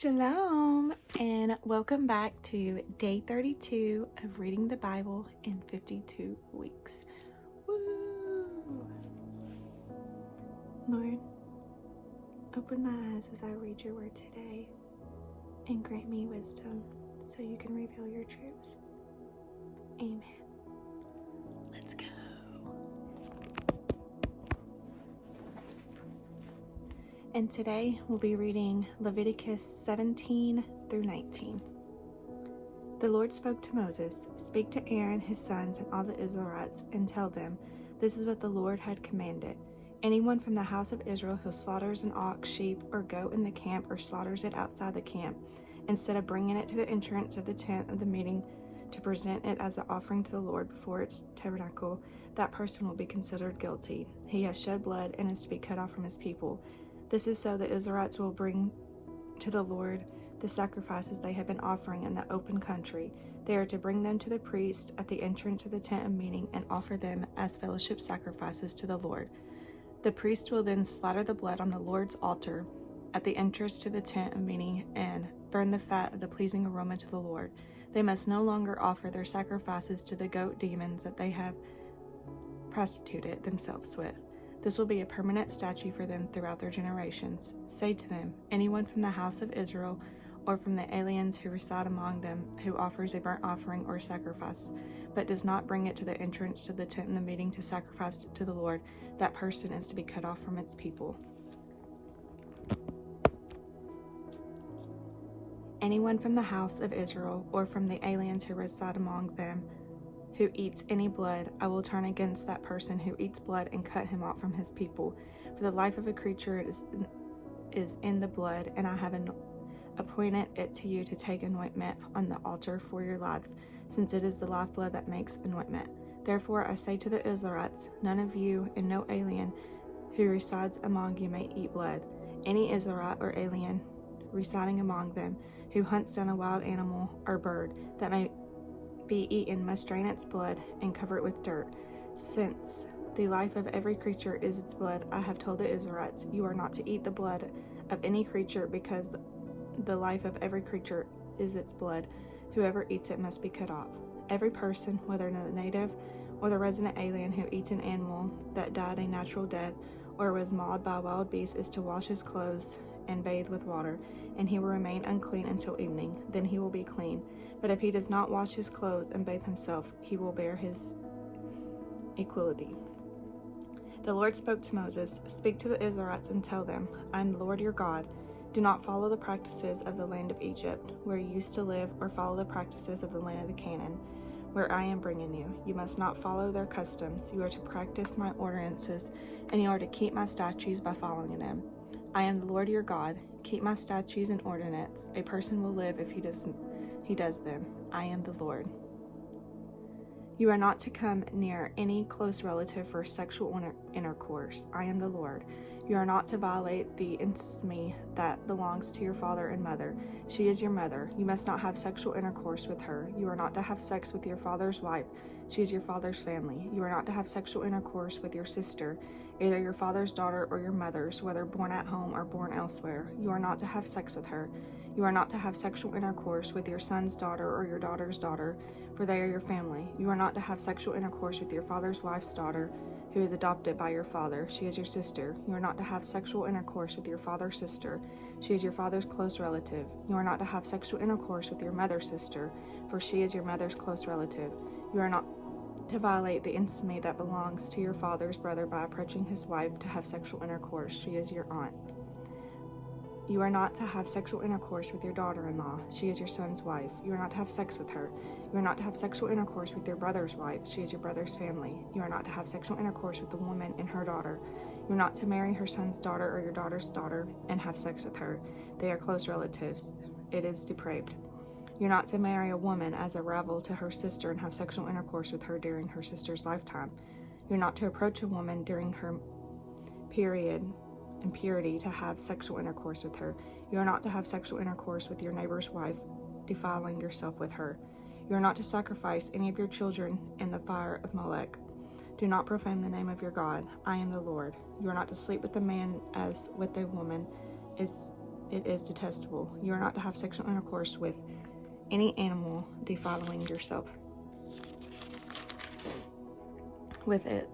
Shalom, and welcome back to day 32 of reading the Bible in 52 weeks. Woo! Lord, open my eyes as I read your word today and grant me wisdom so you can reveal your truth. Amen. Let's go. And today we'll be reading Leviticus 17 through 19. The Lord spoke to Moses, "Speak to Aaron, his sons, and all the Israelites, and tell them, this is what the Lord had commanded. Anyone from the house of Israel who slaughters an ox, sheep, or goat in the camp or slaughters it outside the camp, instead of bringing it to the entrance of the tent of the meeting to present it as an offering to the Lord before its tabernacle, that person will be considered guilty. He has shed blood and is to be cut off from his people. This is so the Israelites will bring to the Lord the sacrifices they have been offering in the open country. They are to bring them to the priest at the entrance of the tent of meeting and offer them as fellowship sacrifices to the Lord. The priest will then splatter the blood on the Lord's altar at the entrance to the tent of meeting and burn the fat of the pleasing aroma to the Lord. They must no longer offer their sacrifices to the goat demons that they have prostituted themselves with. This will be a permanent statute for them throughout their generations. Say to them, anyone from the house of Israel or from the aliens who reside among them who offers a burnt offering or sacrifice, but does not bring it to the entrance to the tent in the meeting to sacrifice it to the Lord, that person is to be cut off from its people. Anyone from the house of Israel or from the aliens who reside among them who eats any blood, I will turn against that person who eats blood and cut him off from his people. For the life of a creature is in the blood, and I have appointed it to you to take anointment on the altar for your lives, since it is the lifeblood that makes anointment. Therefore I say to the Israelites, none of you and no alien who resides among you may eat blood. Any Israelite or alien residing among them who hunts down a wild animal or bird that may be eaten must drain its blood and cover it with dirt. Since the life of every creature is its blood, I have told the Israelites, you are not to eat the blood of any creature, because the life of every creature is its blood. Whoever eats it must be cut off. Every person, whether the native or the resident alien, who eats an animal that died a natural death or was mauled by a wild beast is to wash his clothes and bathe with water, and he will remain unclean until evening. Then he will be clean. But if he does not wash his clothes and bathe himself, he will bear his iniquity. The Lord spoke to Moses, "Speak to the Israelites and tell them, I am the Lord your God. Do not follow the practices of the land of Egypt, where you used to live, or follow the practices of the land of the Canaan, where I am bringing you. You must not follow their customs. You are to practice my ordinances, and you are to keep my statutes by following them. I am the Lord your God. Keep my statutes and ordinances. A person will live if he does them. I am the Lord. You are not to come near any close relative for sexual intercourse. I am the Lord. You are not to violate the intimacy that belongs to your father and mother. She is your mother. You must not have sexual intercourse with her. You are not to have sex with your father's wife. She is your father's family. You are not to have sexual intercourse with your sister, either your father's daughter or your mother's, whether born at home or born elsewhere. You are not to have sex with her. You are not to have sexual intercourse with your son's daughter or your daughter's daughter, for they are your family. You are not to have sexual intercourse with your father's wife's daughter, who is adopted by your father. She is your sister. You are not to have sexual intercourse with your father's sister. She is your father's close relative. You are not to have sexual intercourse with your mother's sister, for she is your mother's close relative. You are not to violate the intimacy that belongs to your father's brother by approaching his wife to have sexual intercourse. She is your aunt. You are not to have sexual intercourse with your daughter-in-law. She is your son's wife. You are not to have sex with her. You are not to have sexual intercourse with your brother's wife. She is your brother's family. You are not to have sexual intercourse with the woman and her daughter. You are not to marry her son's daughter or your daughter's daughter and have sex with her. They are close relatives. It is depraved. You are not to marry a woman as a rival to her sister and have sexual intercourse with her during her sister's lifetime. You are not to approach a woman during her period impurity to have sexual intercourse with her. You are not to have sexual intercourse with your neighbor's wife, defiling yourself with her. You are not to sacrifice any of your children in the fire of Molech. Do not profane the name of your God. I am the Lord. You are not to sleep with a man as with a woman. It is detestable. You are not to have sexual intercourse with any animal, defiling yourself with it.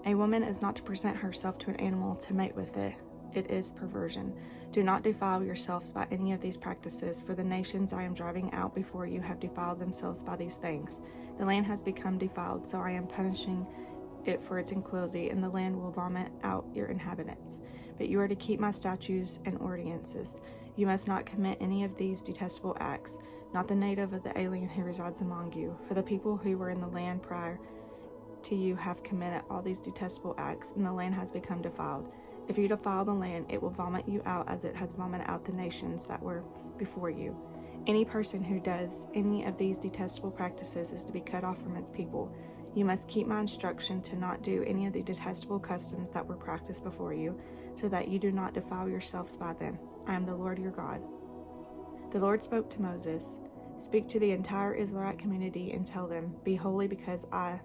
A woman is not to present herself to an animal to mate with it. It is perversion. Do not defile yourselves by any of these practices, for the nations I am driving out before you have defiled themselves by these things. The land has become defiled, so I am punishing it for its iniquity, and the land will vomit out your inhabitants. But you are to keep my statutes and ordinances. You must not commit any of these detestable acts, not the native of the alien who resides among you, for the people who were in the land prior to you have committed all these detestable acts, and the land has become defiled. If you defile the land, it will vomit you out as it has vomited out the nations that were before you. Any person who does any of these detestable practices is to be cut off from its people. You must keep my instruction to not do any of the detestable customs that were practiced before you, so that you do not defile yourselves by them. I am the Lord your God. The Lord spoke to Moses, "Speak to the entire Israelite community and tell them, 'Be holy because I,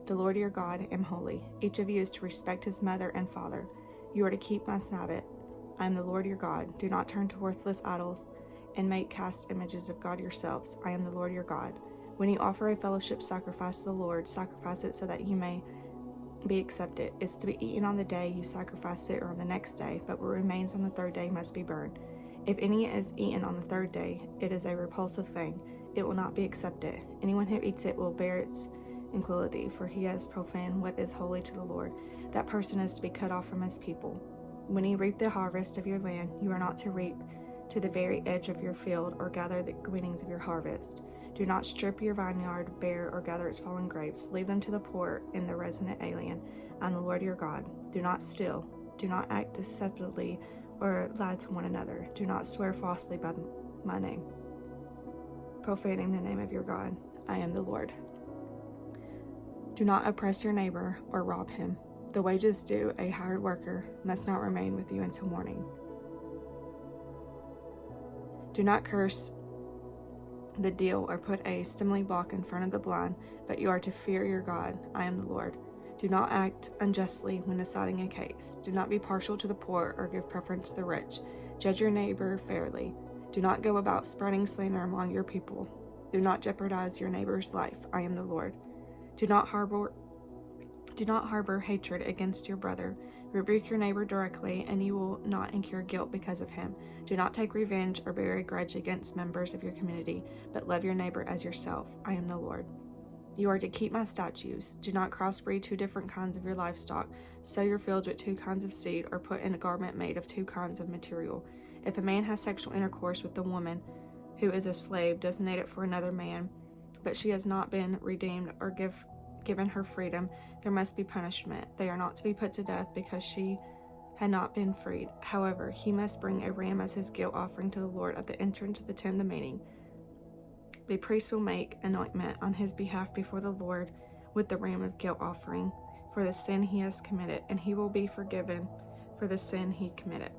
the Lord your God, am holy.' Each of you is to respect his mother and father. You are to keep my Sabbath. I am the Lord your God. Do not turn to worthless idols and make cast images of God yourselves. I am the Lord your God. When you offer a fellowship sacrifice to the Lord, sacrifice it so that you may be accepted. It's to be eaten on the day you sacrifice it or on the next day, but what remains on the third day must be burned. If any is eaten on the third day, it is a repulsive thing. It will not be accepted. Anyone who eats it will bear its iniquity, for he has profaned what is holy to the Lord. That person is to be cut off from his people. When you reap the harvest of your land, you are not to reap to the very edge of your field or gather the gleanings of your harvest. Do not strip your vineyard bare or gather its fallen grapes. Leave them to the poor and the resident alien. I am the Lord your God. Do not steal. Do not act deceptively or lie to one another. Do not swear falsely by my name, profaning the name of your God. I am the Lord. Do not oppress your neighbor or rob him. The wages due a hired worker must not remain with you until morning. Do not curse the deal or put a stumbling block in front of the blind, but you are to fear your God. I am the Lord. Do not act unjustly when deciding a case. Do not be partial to the poor or give preference to the rich. Judge your neighbor fairly. Do not go about spreading slander among your people. Do not jeopardize your neighbor's life. I am the Lord. Do not harbor hatred against your brother. Rebuke your neighbor directly, and you will not incur guilt because of him. Do not take revenge or bear a grudge against members of your community, but love your neighbor as yourself. I am the Lord. You are to keep my statutes. Do not crossbreed 2 different kinds of your livestock. Sow your fields with 2 kinds of seed, or put in a garment made of 2 kinds of material. If a man has sexual intercourse with a woman who is a slave designated for another man, but she has not been redeemed or given her freedom, there must be punishment. They are not to be put to death because she had not been freed. However, he must bring a ram as his guilt offering to the Lord at the entrance of the tent of the meeting. The priest will make anointment on his behalf before the Lord with the ram of guilt offering for the sin he has committed, and he will be forgiven for the sin he committed.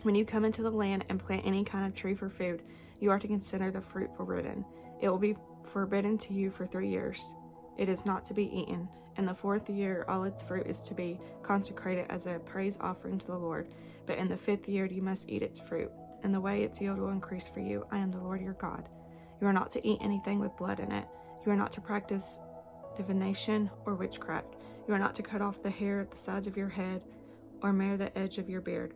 When you come into the land and plant any kind of tree for food, you are to consider the fruit forbidden. It will be forbidden to you for 3 years. It is not to be eaten. In the 4th year, all its fruit is to be consecrated as a praise offering to the Lord. But in the 5th year, you must eat its fruit. In the way its yield will increase for you. I am the Lord your God. You are not to eat anything with blood in it. You are not to practice divination or witchcraft. You are not to cut off the hair at the sides of your head or marry the edge of your beard.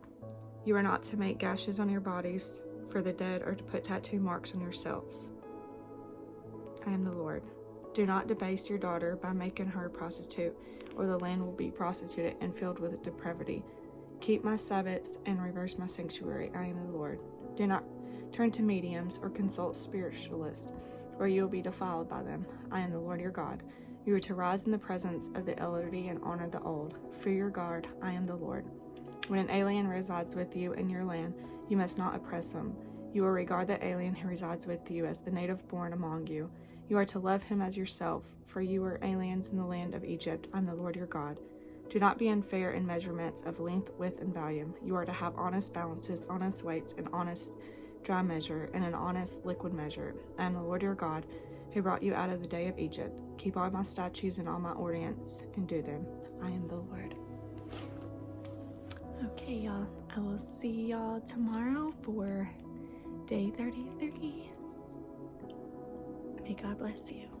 You are not to make gashes on your bodies for the dead or to put tattoo marks on yourselves. I am the Lord. Do not debase your daughter by making her a prostitute, or the land will be prostituted and filled with depravity. Keep my Sabbaths and reverse my sanctuary. I am the Lord. Do not turn to mediums or consult spiritualists, or you will be defiled by them. I am the Lord your God. You are to rise in the presence of the elderly and honor the old. Fear your God. I am the Lord. When an alien resides with you in your land, you must not oppress him. You will regard the alien who resides with you as the native born among you. You are to love him as yourself, for you were aliens in the land of Egypt. I am the Lord your God. Do not be unfair in measurements of length, width, and volume. You are to have honest balances, honest weights, an honest dry measure, and an honest liquid measure. I am the Lord your God, who brought you out of the day of Egypt. Keep all my statutes and all my ordinances, and do them. I am the Lord. Okay, y'all. I will see y'all tomorrow for day 33. May God bless you.